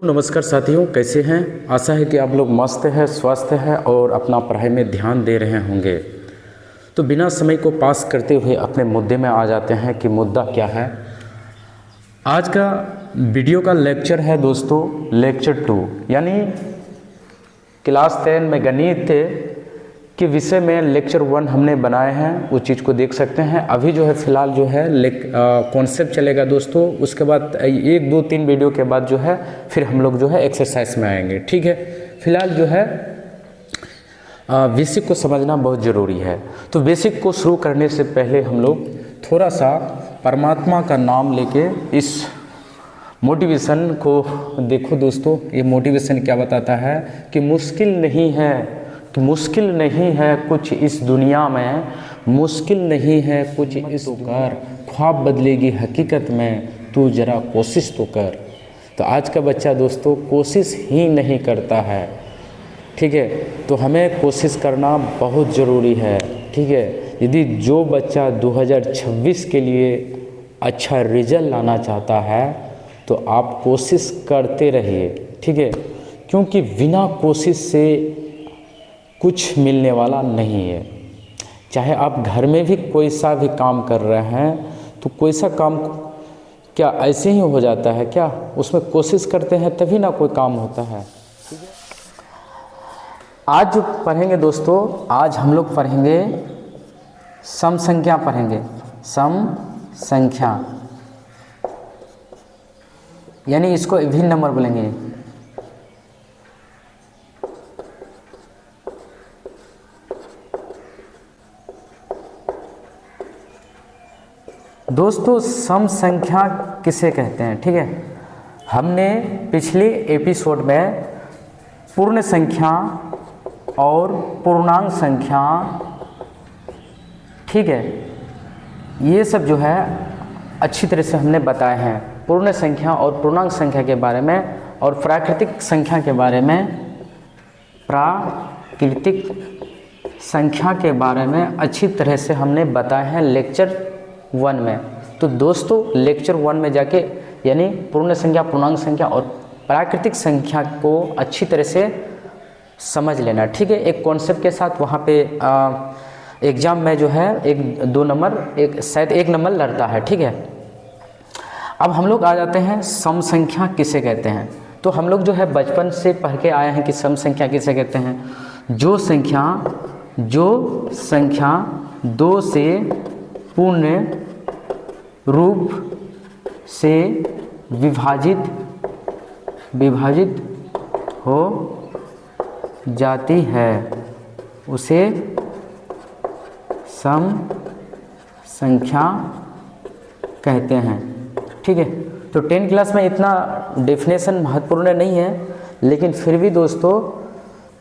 नमस्कार साथियों, कैसे हैं। आशा है कि आप लोग मस्त हैं, स्वस्थ हैं और अपना पढ़ाई में ध्यान दे रहे होंगे। तो बिना समय को पास करते हुए अपने मुद्दे में आ जाते हैं कि मुद्दा क्या है। आज का वीडियो का लेक्चर है दोस्तों, लेक्चर 2 यानी क्लास 10 में गणित के विषय में लेक्चर 1 हमने बनाए हैं, उस चीज़ को देख सकते हैं। अभी जो है फ़िलहाल जो है कॉन्सेप्ट चलेगा दोस्तों, उसके बाद 1 2 3 वीडियो के बाद जो है फिर हम लोग जो है एक्सरसाइज में आएंगे, ठीक है। फिलहाल जो है बेसिक को समझना बहुत ज़रूरी है। तो बेसिक को शुरू करने से पहले हम लोग थोड़ा सा परमात्मा का नाम लेके इस मोटिवेशन को देखो दोस्तों। ये मोटिवेशन क्या बताता है कि मुश्किल नहीं है कुछ इस दुनिया में, मुश्किल नहीं है कुछ इस कर, ख्वाब बदलेगी हकीकत में, तू जरा कोशिश तो कर। तो आज का बच्चा दोस्तों कोशिश ही नहीं करता है, ठीक है। तो हमें कोशिश करना बहुत ज़रूरी है, ठीक है। यदि जो बच्चा 2026 के लिए अच्छा रिजल्ट लाना चाहता है तो आप कोशिश करते रहिए, ठीक है। क्योंकि बिना कोशिश से कुछ मिलने वाला नहीं है। चाहे आप घर में भी कोई सा भी काम कर रहे हैं तो कोई सा काम क्या ऐसे ही हो जाता है क्या, उसमें कोशिश करते हैं तभी ना कोई काम होता है। आज जो पढ़ेंगे दोस्तों, आज हम लोग पढ़ेंगे सम संख्या पढ़ेंगे। सम संख्या यानी इसको इवन नंबर बोलेंगे। दोस्तों सम संख्या किसे कहते हैं, ठीक है। हमने पिछले एपिसोड में पूर्ण संख्या और पूर्णांक संख्या, ठीक है, ये सब जो है अच्छी तरह से हमने बताए हैं। पूर्ण संख्या और पूर्णांक संख्या के बारे में और प्राकृतिक संख्या के बारे में, प्राकृतिक संख्या के बारे में अच्छी तरह से हमने बताए हैं लेक्चर 1 में। तो दोस्तों लेक्चर 1 में जाके यानी पूर्ण संख्या, पूर्णांक संख्या और प्राकृतिक संख्या को अच्छी तरह से समझ लेना, ठीक है। एक कॉन्सेप्ट के साथ वहाँ पे एग्ज़ाम में जो है 1-2 नंबर शायद 1 नंबर लड़ता है, ठीक है। अब हम लोग आ जाते हैं सम संख्या किसे कहते हैं। तो हम लोग जो है बचपन से पढ़ के आए हैं कि सम संख्या किसे कहते हैं। जो संख्या 2 से पूर्ण रूप से विभाजित हो जाती है उसे सम संख्या कहते हैं, ठीक है। तो 10 क्लास में इतना डेफिनेशन महत्वपूर्ण नहीं है, लेकिन फिर भी दोस्तों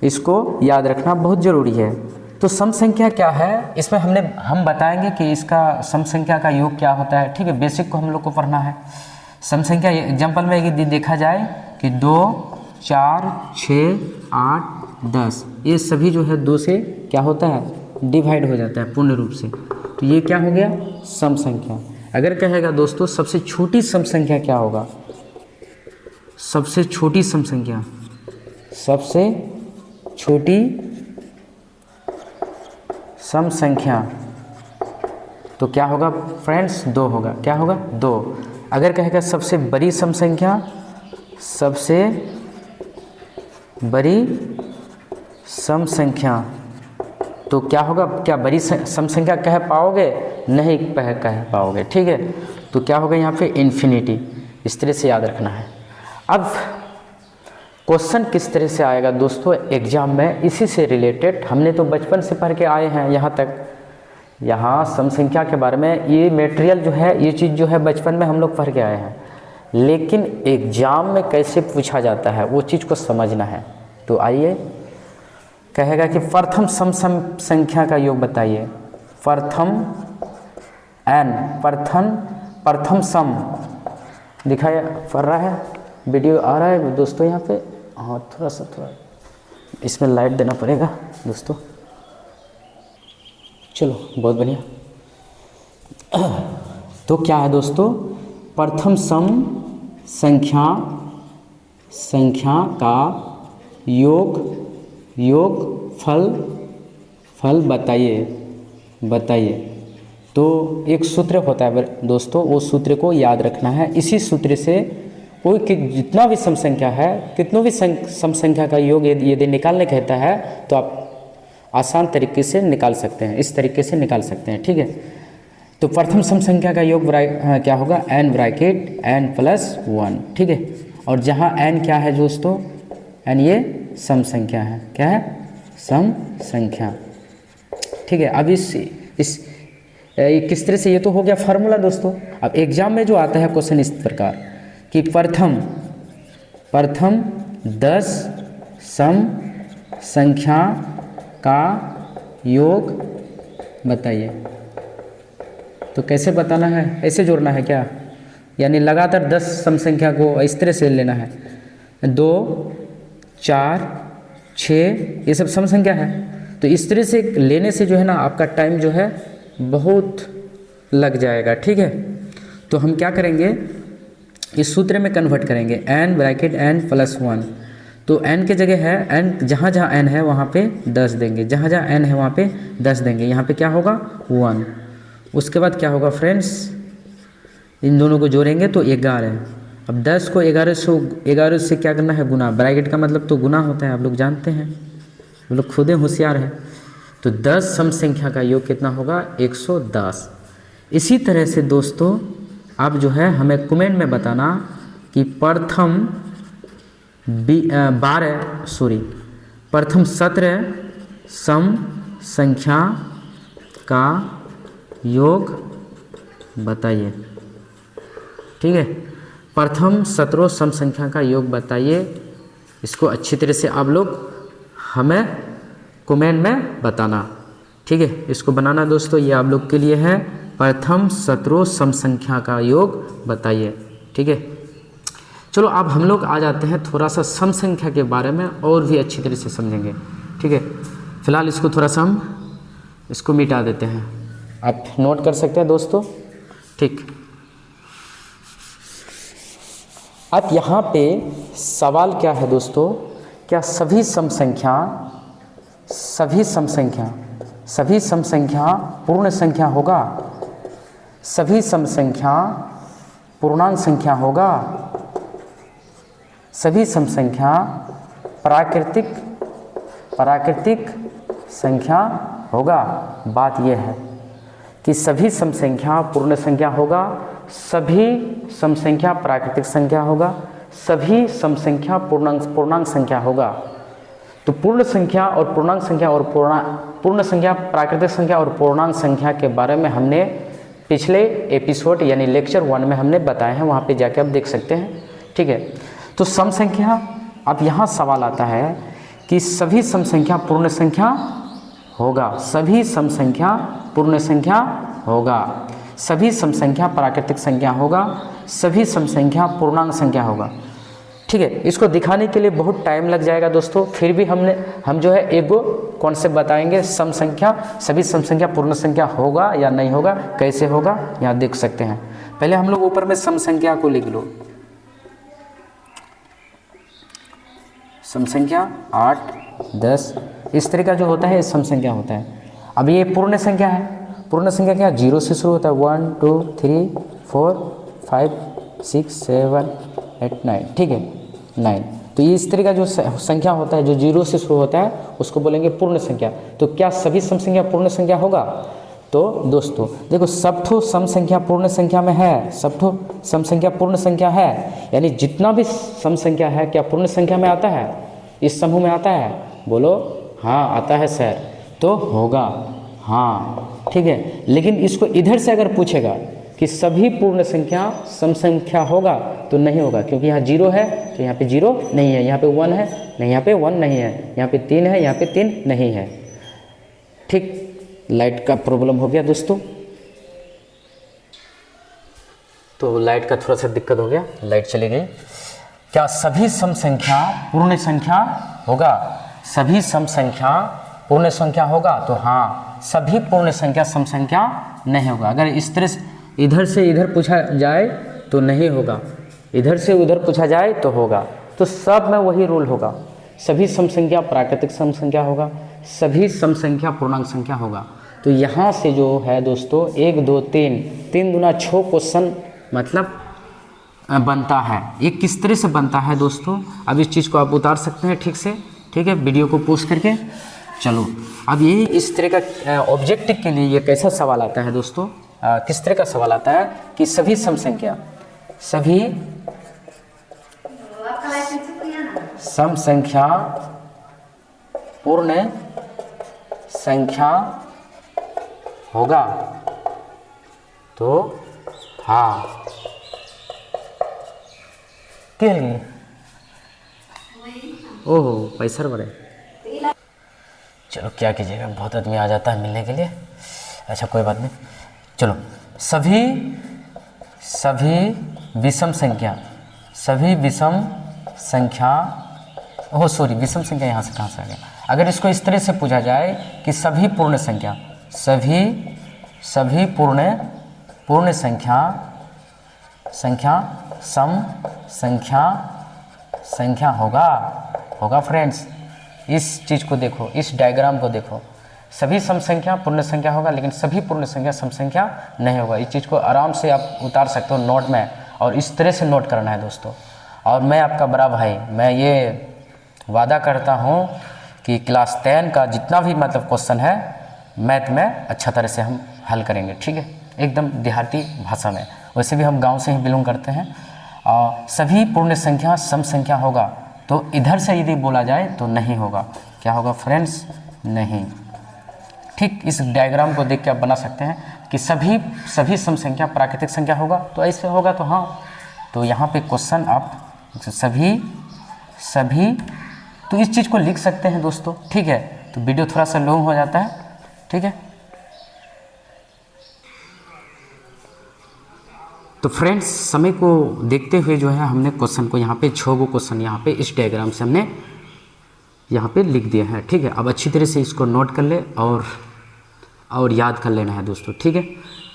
इसको याद रखना बहुत ज़रूरी है। तो सम संख्या क्या है, इसमें हम बताएंगे कि इसका सम संख्या का योग क्या होता है, ठीक है। बेसिक को हम लोग को पढ़ना है। सम संख्या एग्जाम्पल में यदि देखा जाए कि 2, 4, 6, 8, 10 ये सभी जो है 2 से क्या होता है, डिवाइड हो जाता है पूर्ण रूप से। तो ये क्या हो गया, सम संख्या। अगर कहेगा दोस्तों सबसे छोटी सम संख्या क्या होगा, सबसे छोटी सम संख्या, सबसे छोटी सम संख्या तो क्या होगा फ्रेंड्स, 2 होगा। क्या होगा, 2। अगर कहेगा सबसे बड़ी सम संख्या, सबसे बड़ी सम संख्या तो क्या होगा, क्या बड़ी सम संख्या कह पाओगे, नहीं कह पाओगे, ठीक है। तो क्या होगा यहाँ पे, इन्फिनिटी। इस तरह से याद रखना है। अब क्वेश्चन किस तरह से आएगा दोस्तों एग्जाम में, इसी से रिलेटेड हमने तो बचपन से पढ़ के आए हैं यहाँ तक। यहाँ सम संख्या के बारे में ये मटेरियल जो है, ये चीज़ जो है बचपन में हम लोग पढ़ के आए हैं, लेकिन एग्जाम में कैसे पूछा जाता है वो चीज़ को समझना है। तो आइए, कहेगा कि प्रथम सम संख्या का योग बताइए। प्रथम सम दिखाया पढ़ रहा है, वीडियो आ रहा है दोस्तों यहाँ पे। हाँ थोड़ा इसमें लाइट देना पड़ेगा दोस्तों। चलो बहुत बढ़िया। तो क्या है दोस्तों, प्रथम सम संख्या संख्या का योग फल बताइए। तो एक सूत्र होता है दोस्तों, वो सूत्र को याद रखना है। इसी सूत्र से कोई जितना भी सम संख्या है, कितनों भी सम संख्या का योग यदि निकालने कहता है तो आप आसान तरीके से निकाल सकते हैं, इस तरीके से निकाल सकते हैं। ठीक है, तो प्रथम सम संख्या का योग क्या होगा, n ब्रैकेट n प्लस 1। ठीक है, और जहाँ n क्या है दोस्तों, n ये सम संख्या है। क्या है, सम संख्या। ठीक है, अब किस तरह से, ये तो हो गया फार्मूला दोस्तों। अब एग्जाम में जो आता है क्वेश्चन इस प्रकार कि प्रथम 10 सम संख्या का योग बताइए। तो कैसे बताना है, ऐसे जोड़ना है क्या, यानी लगातार 10 सम संख्या को इस तरह से लेना है। 2 4 6 ये सब सम संख्या है। तो इस तरह से लेने से जो है ना आपका टाइम जो है बहुत लग जाएगा। ठीक है, तो हम क्या करेंगे, इस सूत्र में कन्वर्ट करेंगे, n ब्रैकेट n प्लस 1। तो n की जगह है n, जहाँ जहाँ n है वहाँ पे 10 देंगे, जहाँ जहाँ n है वहाँ पे 10 देंगे। यहाँ पे क्या होगा 1। उसके बाद क्या होगा फ्रेंड्स, इन दोनों को जोड़ेंगे तो 11। अब 10 को 11 से क्या करना है, गुना। ब्रैकेट का मतलब तो गुना होता है, आप लोग जानते हैं, आप लोग खुद ही होशियार हैं। तो 10 सम संख्या का योग कितना होगा, 110। इसी तरह से दोस्तों आप जो है हमें कमेंट में बताना कि प्रथम 17 सम संख्या का योग बताइए। ठीक है, प्रथम 17 सम संख्या का योग बताइए। इसको अच्छी तरह से आप लोग हमें कमेंट में बताना। ठीक है, इसको बनाना दोस्तों, ये आप लोग के लिए है। प्रथम 17 सम संख्या का योग बताइए। ठीक है, चलो अब हम लोग आ जाते हैं थोड़ा सा सम संख्या के बारे में और भी अच्छी तरह से समझेंगे। ठीक है, फिलहाल इसको थोड़ा सा हम इसको मिटा देते हैं, आप नोट कर सकते हैं दोस्तों। ठीक, अब यहाँ पे सवाल क्या है दोस्तों, क्या सभी सम संख्या पूर्ण संख्या होगा, सभी सम संख्या पूर्णांक संख्या होगा, सभी सम संख्या प्राकृतिक संख्या होगा। बात यह है कि सभी सम संख्या पूर्ण संख्या होगा, सभी सम संख्या प्राकृतिक संख्या होगा, सभी सम संख्या पूर्णांक संख्या होगा। तो पूर्ण संख्या और पूर्णांक संख्या और पूर्ण संख्या, प्राकृतिक संख्या और पूर्णांक संख्या के बारे में हमने पिछले एपिसोड यानी लेक्चर 1 में हमने बताए हैं, वहाँ पे जाके आप देख सकते हैं। ठीक है, तो सम संख्या, अब यहाँ सवाल आता है कि सभी सम संख्या पूर्ण संख्या होगा, सभी सम संख्या पूर्ण संख्या होगा, सभी सम संख्या प्राकृतिक संख्या होगा, सभी सम संख्या पूर्णांक संख्या होगा। ठीक है, इसको दिखाने के लिए बहुत टाइम लग जाएगा दोस्तों, फिर भी हम जो है एक कॉन्सेप्ट बताएंगे। सम संख्या, सभी सम संख्या पूर्ण संख्या होगा या नहीं होगा, कैसे होगा, यहाँ देख सकते हैं। पहले हम लोग ऊपर में सम संख्या को लिख लो, सम संख्या 8 10 इस तरह का जो होता है सम संख्या होता है। अब ये पूर्ण संख्या है, पूर्ण संख्या क्या 0 से शुरू होता है, 1 2 3 4 5 6 7 8 9। ठीक है, 9। तो ये इस तरह का जो संख्या होता है जो 0 से शुरू होता है उसको बोलेंगे पूर्ण संख्या। तो क्या सभी सम संख्या पूर्ण संख्या होगा? तो दोस्तों देखो, सब ठो सम संख्या पूर्ण संख्या में है, सब ठो सम संख्या पूर्ण संख्या है, यानी जितना भी सम संख्या है क्या पूर्ण संख्या में आता है, इस समूह में आता है? बोलो हाँ आता है सर, तो होगा हाँ। ठीक है, लेकिन इसको इधर से अगर पूछेगा कि सभी पूर्ण संख्या सम संख्या होगा तो नहीं होगा, क्योंकि यहाँ 0 है तो यहाँ पे 0 नहीं है, यहाँ पे 1 है नहीं, यहाँ पे 1 नहीं है, यहाँ पे 3 है यहाँ पे 3 नहीं है। ठीक, लाइट का प्रॉब्लम हो गया दोस्तों, तो लाइट का थोड़ा सा दिक्कत हो गया, लाइट चली गई। क्या सभी सम संख्या पूर्ण संख्या होगा? सभी सम संख्या पूर्ण संख्या होगा? तो हाँ, सभी पूर्ण संख्या सम संख्या नहीं होगा। अगर इस तरह से इधर से इधर पूछा जाए तो नहीं होगा, इधर से उधर पूछा जाए तो होगा। तो तो सब में वही रूल होगा, सभी सम संख्या प्राकृतिक सम संख्या होगा, सभी सम संख्या पूर्णांक संख्या होगा। तो यहाँ से जो है दोस्तों 1 2 3 3 दूना 6 क्वेश्चन मतलब बनता है। ये किस तरह से बनता है दोस्तों, अब इस चीज़ को आप उतार सकते हैं ठीक से, ठीक है, वीडियो को पोस्ट करके। चलो अब ये इस तरह का ऑब्जेक्टिव के लिए ये कैसा सवाल आता है दोस्तों, किस तरह का सवाल आता है कि सभी सम संख्या सम संख्या पूर्ण संख्या होगा तो हाँ क्या लिए ओहो पैसा बड़े। चलो क्या कीजिएगा, बहुत आदमी आ जाता है मिलने के लिए, अच्छा कोई बात नहीं। चलो सभी विषम संख्या ओह सॉरी विषम संख्या यहाँ से कहाँ से आ गया। अगर इसको इस तरह से पूछा जाए कि सभी पूर्ण संख्या सम संख्या होगा फ्रेंड्स। इस चीज़ को देखो, इस डायग्राम को देखो, सभी सम संख्या पूर्ण संख्या होगा लेकिन सभी पूर्ण संख्या सम संख्या नहीं होगा। इस चीज़ को आराम से आप उतार सकते हो नोट में, और इस तरह से नोट करना है दोस्तों। और मैं आपका बड़ा भाई, मैं ये वादा करता हूँ कि क्लास 10 का जितना भी मतलब क्वेश्चन है मैथ में अच्छा तरह से हम हल करेंगे, ठीक है, एकदम देहाती भाषा में। वैसे भी हम गांव से ही बिलोंग करते हैं। सभी पूर्ण संख्या सम संख्या होगा तो इधर से यदि बोला जाए तो नहीं होगा। क्या होगा फ्रेंड्स, नहीं। ठीक इस डायग्राम को देख के आप बना सकते हैं कि सभी सम संख्या प्राकृतिक संख्या होगा तो ऐसे होगा तो हाँ। तो यहाँ पे क्वेश्चन आप सभी तो इस चीज़ को लिख सकते हैं दोस्तों, ठीक है। तो वीडियो थोड़ा सा लॉन्ग हो जाता है, ठीक है। तो फ्रेंड्स समय को देखते हुए जो है हमने क्वेश्चन को यहाँ पे 6 गो क्वेश्चन यहाँ पे इस डायग्राम से हमने यहाँ पे लिख दिया है, ठीक है। अब अच्छी तरह से इसको नोट कर ले और याद कर लेना है दोस्तों, ठीक है,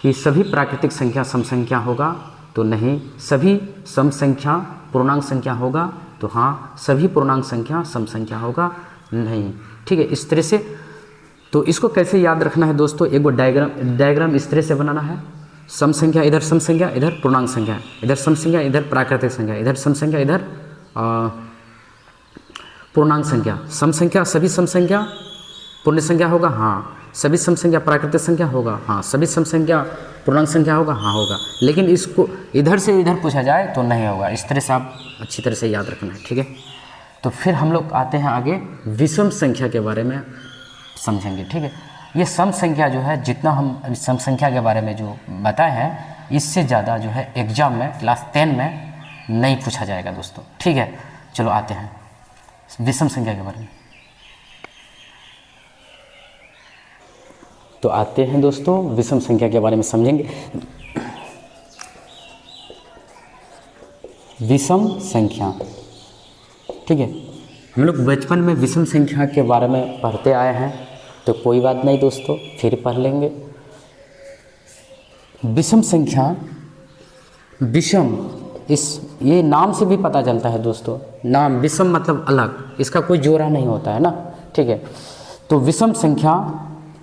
कि सभी प्राकृतिक संख्या सम संख्या होगा तो नहीं, सभी सम संख्या पूर्णांक संख्या होगा तो हाँ, सभी पूर्णांक संख्या सम संख्या होगा नहीं, ठीक है। इस तरह से तो इसको कैसे याद रखना है दोस्तों, एक वो डायग्राम इस तरह से बनाना है। सम संख्या इधर सम संख्या, इधर पूर्णांक संख्या, इधर सम संख्या, इधर प्राकृतिक संख्या, इधर सम संख्या, इधर पूर्णांक संख्या। सम संख्या सभी सम संख्या पूर्ण संख्या होगा हाँ, सभी सम संख्या प्राकृतिक संख्या होगा हाँ, सभी सम संख्या पूर्णांक संख्या होगा हाँ होगा। लेकिन इसको इधर से इधर पूछा जाए तो नहीं होगा। इस तरह से आप अच्छी तरह से याद रखना है, ठीक है। तो फिर हम लोग आते हैं आगे विषम संख्या के बारे में समझेंगे, ठीक है। ये सम संख्या जो है, जितना हम सम संख्या के बारे में जो बताए हैं, इससे ज़्यादा जो है एग्जाम में क्लास 10 में नहीं पूछा जाएगा दोस्तों, ठीक है। चलो आते हैं विषम संख्या के बारे में। तो आते हैं दोस्तों विषम संख्या के बारे में समझेंगे। विषम संख्या, ठीक है। हम लोग बचपन में विषम संख्या के बारे में पढ़ते आए हैं तो कोई बात नहीं दोस्तों, फिर पढ़ लेंगे। विषम संख्या, विषम ये नाम से भी पता चलता है दोस्तों। नाम विषम मतलब अलग, इसका कोई जोड़ा नहीं होता है ना, ठीक है। तो विषम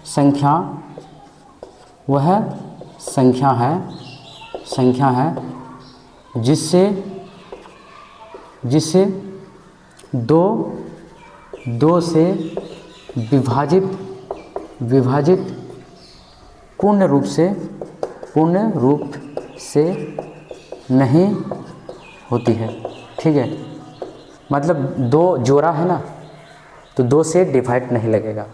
संख्या वह संख्या है जिससे दो से विभाजित पूर्ण रूप से नहीं होती है, ठीक है। मतलब दो जोड़ा है ना, तो 2 से डिवाइड नहीं लगेगा,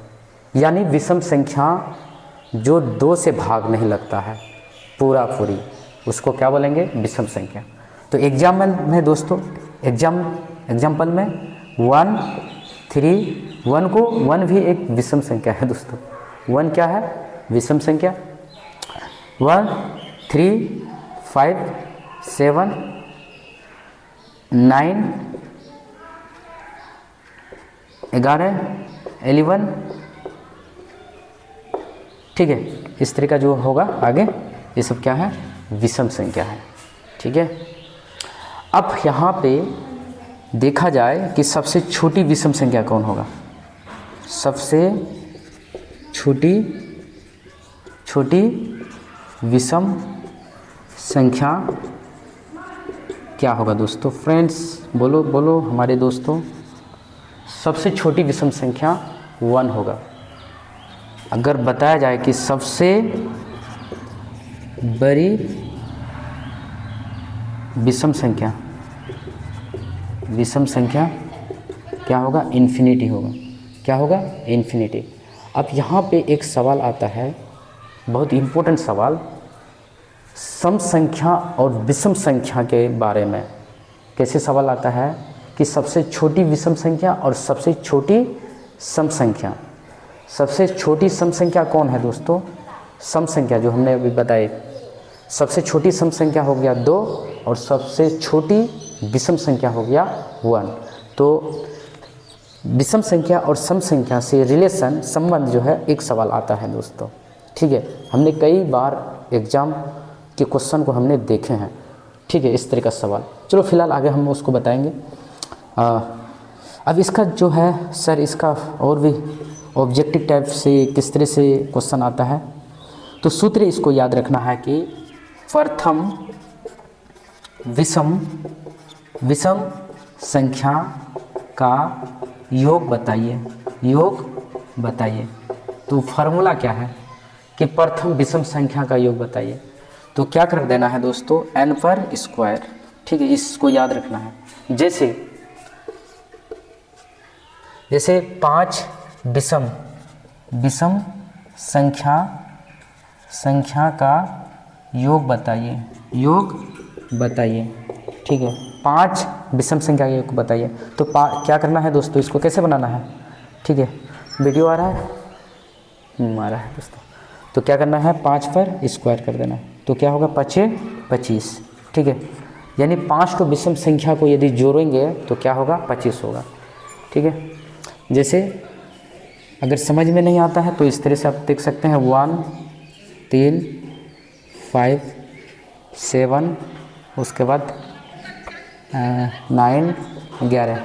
यानी विषम संख्या जो 2 से भाग नहीं लगता है पूरी, उसको क्या बोलेंगे, विषम संख्या। तो एग्जाम में दोस्तों, एग्जाम्पल में 1 3 1 भी एक विषम संख्या है दोस्तों। 1 क्या है, विषम संख्या। 1 3 5 7 9 11 11, ठीक है। इस तरह का जो होगा आगे, ये सब क्या है, विषम संख्या है, ठीक है। अब यहाँ पे देखा जाए कि सबसे छोटी विषम संख्या कौन होगा, सबसे छोटी विषम संख्या क्या होगा दोस्तों? फ्रेंड्स बोलो बोलो हमारे दोस्तों, सबसे छोटी विषम संख्या 1 होगा। अगर बताया जाए कि सबसे बड़ी विषम संख्या क्या होगा? इन्फिनिटी होगा। क्या होगा? इन्फिनिटी। अब यहाँ पे एक सवाल आता है, बहुत इम्पोर्टेंट सवाल, सम संख्या और विषम संख्या के बारे में। कैसे सवाल आता है कि सबसे छोटी विषम संख्या और सबसे छोटी सम संख्या। सबसे छोटी सम संख्या कौन है दोस्तों? सम संख्या जो हमने अभी बताई, सबसे छोटी सम संख्या हो गया 2 और सबसे छोटी विषम संख्या हो गया 1। तो विषम संख्या और सम संख्या से रिलेशन, संबंध जो है, एक सवाल आता है दोस्तों। ठीक है, हमने कई बार एग्ज़ाम के क्वेश्चन को हमने देखे हैं। ठीक है, इस तरह का सवाल। चलो फिलहाल आगे हम उसको बताएंगे। अब इसका जो है सर, इसका और भी ऑब्जेक्टिव टाइप से किस तरह से क्वेश्चन आता है, तो सूत्र इसको याद रखना है कि प्रथम विषम संख्या का योग बताइए। तो फार्मूला क्या है कि प्रथम विषम संख्या का योग बताइए। तो क्या कर देना है दोस्तों? n पर स्क्वायर। ठीक है, इसको याद रखना है। जैसे 5 विषम संख्या का योग बताइए। ठीक है, 5 विषम संख्या का योग बताइए। तो क्या करना है दोस्तों? इसको कैसे बनाना है? ठीक है, वीडियो आ रहा है? आ रहा है दोस्तों। तो क्या करना है? 5 पर स्क्वायर कर देना। तो क्या होगा? 5 25। ठीक है, यानी 5 को विषम संख्या को यदि जोड़ेंगे तो क्या होगा? 25 होगा। ठीक है, जैसे अगर समझ में नहीं आता है तो इस तरह से आप देख सकते हैं, 1 3 5 7, उसके बाद 9 11।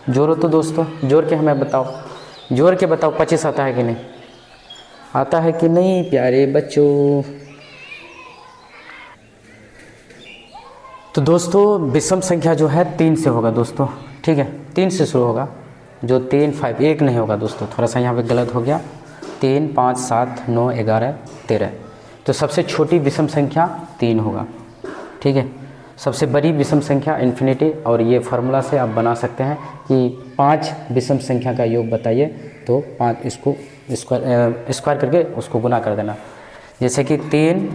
जोड़ो तो दोस्तों, जोड़ के हमें बताओ, 25 आता है कि नहीं? आता है कि नहीं प्यारे बच्चों? तो दोस्तों विषम संख्या जो है 3 से होगा दोस्तों। ठीक है, 3 से शुरू होगा। जो 3 5 1 नहीं होगा दोस्तों, थोड़ा सा यहाँ पे गलत हो गया। 3 5 7 9 11 13। तो सबसे छोटी विषम संख्या 3 होगा। ठीक है, सबसे बड़ी विषम संख्या इन्फिनिटी। और ये फार्मूला से आप बना सकते हैं कि 5 विषम संख्या का योग बताइए। तो 5 इसको स्क्वायर करके उसको गुना कर देना। जैसे कि 3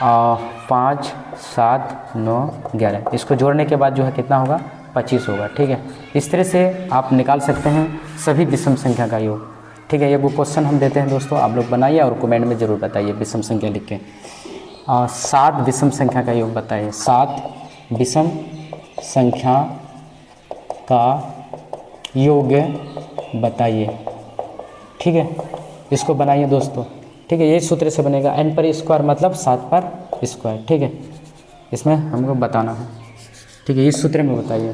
5 7 9 11, इसको जोड़ने के बाद जो है कितना होगा? 25 होगा। ठीक है, इस तरह से आप निकाल सकते हैं सभी विषम संख्या का योग। ठीक है, ये वो क्वेश्चन हम देते हैं दोस्तों, आप लोग बनाइए और कमेंट में ज़रूर बताइए विषम संख्या लिख के। 7 विषम संख्या का योग बताइए। 7 विषम संख्या का योग बताइए। ठीक है, इसको बनाइए दोस्तों। ठीक है, यही सूत्र से बनेगा। n पर स्क्वायर मतलब 7 पर स्क्वायर। ठीक है, इसमें हमको बताना है। ठीक है, इस सूत्र में बताइए।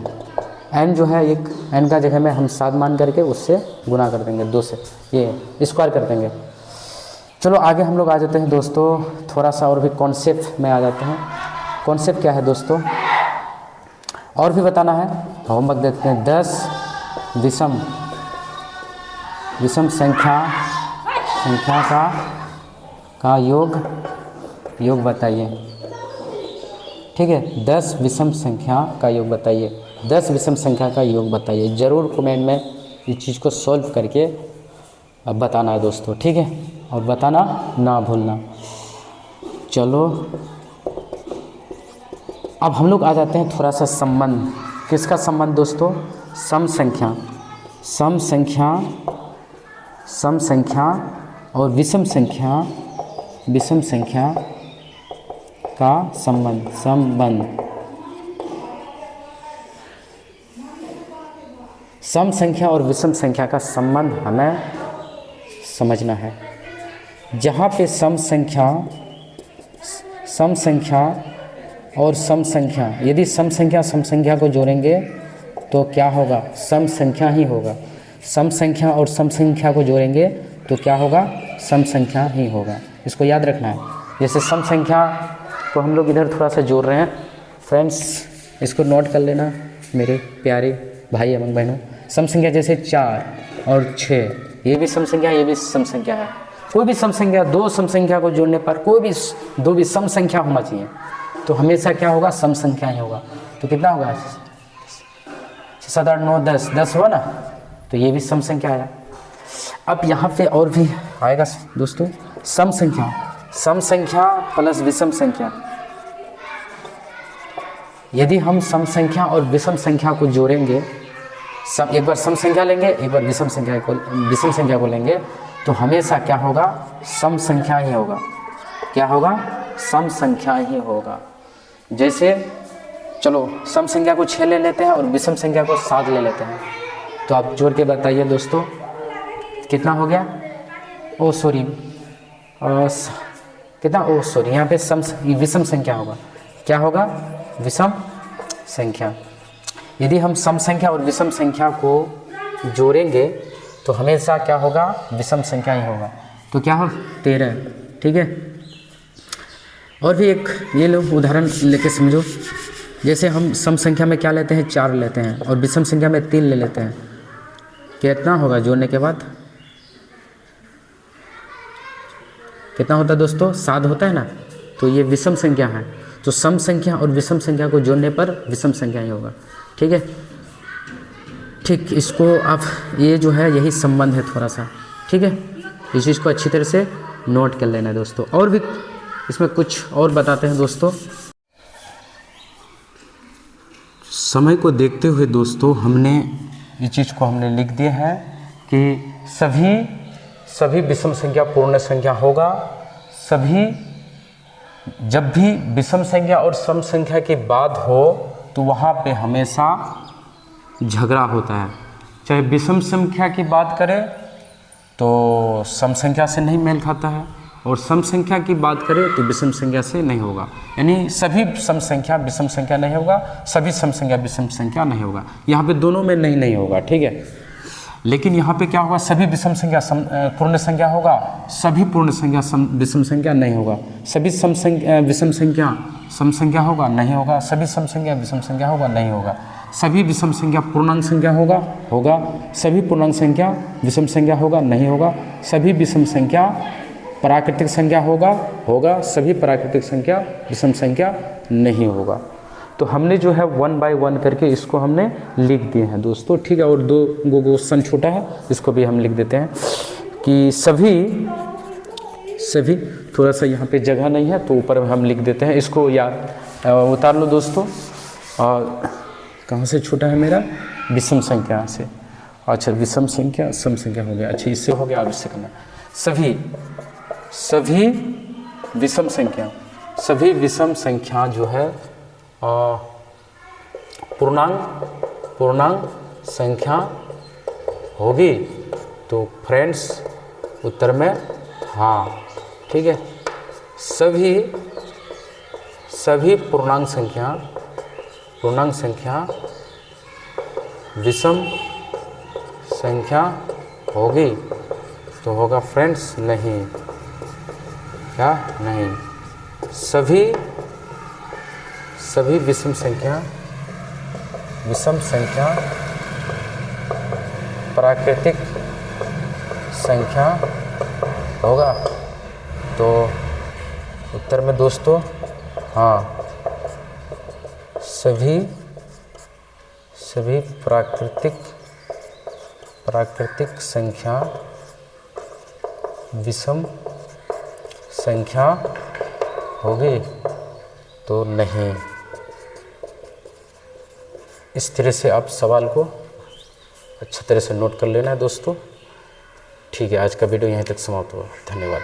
n जो है, एक n का जगह में हम 7 मान करके उससे गुना कर देंगे 2 से, ये स्क्वायर कर देंगे। चलो आगे हम लोग आ जाते हैं दोस्तों, थोड़ा सा और भी कॉन्सेप्ट में आ जाते हैं। कॉन्सेप्ट क्या है दोस्तों? और भी बताना है, होमवर्क देते हैं। 10 विषम संख्या का योग बताइए। ठीक है, 10 विषम संख्या का योग बताइए। 10 विषम संख्या का योग बताइए। ज़रूर कमेंट में इस चीज़ को सॉल्व करके अब बताना है दोस्तों। ठीक है, और बताना ना भूलना। चलो अब हम लोग आ जाते हैं थोड़ा सा संबंध। किसका संबंध दोस्तों? सम संख्या और विषम संख्या का संबंध। सम संख्या और विषम संख्या का संबंध हमें समझना है। जहाँ पे सम संख्या और सम संख्या, यदि सम संख्या को जोड़ेंगे तो क्या होगा, सम संख्या ही होगा। सम संख्या और सम संख्या को जोड़ेंगे तो क्या होगा, सम संख्या ही होगा। इसको याद रखना है। जैसे सम संख्या को हम लोग इधर थोड़ा सा जोड़ रहे हैं फ्रेंड्स, इसको नोट कर लेना मेरे प्यारे भाई एवं बहनों। सम संख्या जैसे 4 और 6, ये भी सम संख्या, ये भी सम संख्या है। कोई भी सम संख्या, दो सम संख्या को जोड़ने पर कोई भी दो भी सम संख्या होना चाहिए, तो हमेशा क्या होगा, सम संख्या ही होगा। तो कितना होगा, 6, 7, 8, 9, 10, 10 हुआ ना, तो ये भी सम संख्या आया। अब यहाँ पे और भी आएगा दोस्तों, सम संख्या, सम संख्या प्लस विषम संख्या। यदि हम सम संख्या और विषम संख्या को जोड़ेंगे, एक बार सम संख्या लेंगे, एक बार विषम संख्या को लेंगे, तो हमेशा क्या होगा, सम संख्या ही होगा। क्या होगा, सम संख्या ही होगा। जैसे चलो सम संख्या को 6 ले लेते हैं और विषम संख्या को 7 ले लेते हैं, तो आप जोड़ के बताइए दोस्तों कितना हो गया। ओ सॉरी, कितना, ओ सॉरी, यहाँ पे विषम संख्या होगा। क्या होगा, विषम संख्या। यदि हम सम संख्या और विषम संख्या को जोड़ेंगे तो हमेशा क्या होगा, विषम संख्या ही होगा। तो क्या हो, 13, ठीक है। और भी एक ये लो उदाहरण लेके समझो। जैसे हम सम संख्या में क्या लेते हैं, 4 लेते हैं और विषम संख्या में 3 ले लेते हैं, कितना होगा जोड़ने के बाद, कितना होता है दोस्तों, 7 होता है ना। तो ये विषम संख्या है, तो सम संख्या और विषम संख्या को जोड़ने पर विषम संख्या ही होगा। ठीक है, ठीक, इसको आप, ये जो है यही संबंध है थोड़ा सा, ठीक है। इस चीज़ को अच्छी तरह से नोट कर लेना है दोस्तों। और भी इसमें कुछ और बताते हैं दोस्तों। समय को देखते हुए दोस्तों हमने ये चीज़ को हमने लिख दिया है कि सभी विषम संख्या पूर्ण संख्या होगा। सभी, जब भी विषम संख्या और सम संख्या की बात हो तो वहाँ पे हमेशा झगड़ा होता है। चाहे विषम संख्या की बात करें तो सम संख्या से नहीं मेल खाता है, और सम संख्या की बात करें तो विषम संख्या से नहीं होगा। यानी सभी सम संख्या विषम संख्या नहीं होगा, सभी सम संख्या विषम संख्या नहीं होगा। यहाँ पे दोनों में नहीं होगा, ठीक है। लेकिन यहाँ पे क्या होगा, सभी विषम संख्या पूर्ण संख्या होगा, सभी पूर्ण संख्या विषम संख्या नहीं होगा। सभी विषम संख्या सम संख्या होगा, नहीं होगा। सभी सम संख्या विषम संख्या होगा, नहीं होगा। सभी विषम संख्या पूर्णांक संख्या होगा। सभी पूर्णांक संख्या विषम संख्या होगा, नहीं होगा। सभी विषम संख्या प्राकृतिक संख्या होगा। सभी प्राकृतिक संख्या विषम संख्या नहीं होगा। तो हमने जो है 1 बाय 1 करके इसको हमने लिख दिए हैं दोस्तों, ठीक है। और 2 क्वेश्चन छोटा है, इसको भी हम लिख देते हैं कि सभी थोड़ा सा यहाँ पे जगह नहीं है तो ऊपर हम लिख देते हैं। इसको याद उतार लो दोस्तों। और कहाँ से छोटा है मेरा, विषम संख्या से। अच्छा, विषम संख्या सम संख्या हो गया। अच्छा, इससे हो गया। अब इससे करना, सभी विषम संख्या जो है पूर्णांक संख्या होगी। तो फ्रेंड्स उत्तर में हाँ, ठीक है। सभी पूर्णांक संख्या विषम संख्या होगी, तो होगा फ्रेंड्स नहीं। क्या, नहीं। सभी विषम संख्या प्राकृतिक संख्या होगा। तो उत्तर में दोस्तों हाँ, सभी प्राकृतिक संख्या विषम संख्या होगी, तो नहीं। इस तरह से आप सवाल को अच्छी तरह से नोट कर लेना है दोस्तों। ठीक है, आज का वीडियो यहीं तक समाप्त हुआ। धन्यवाद।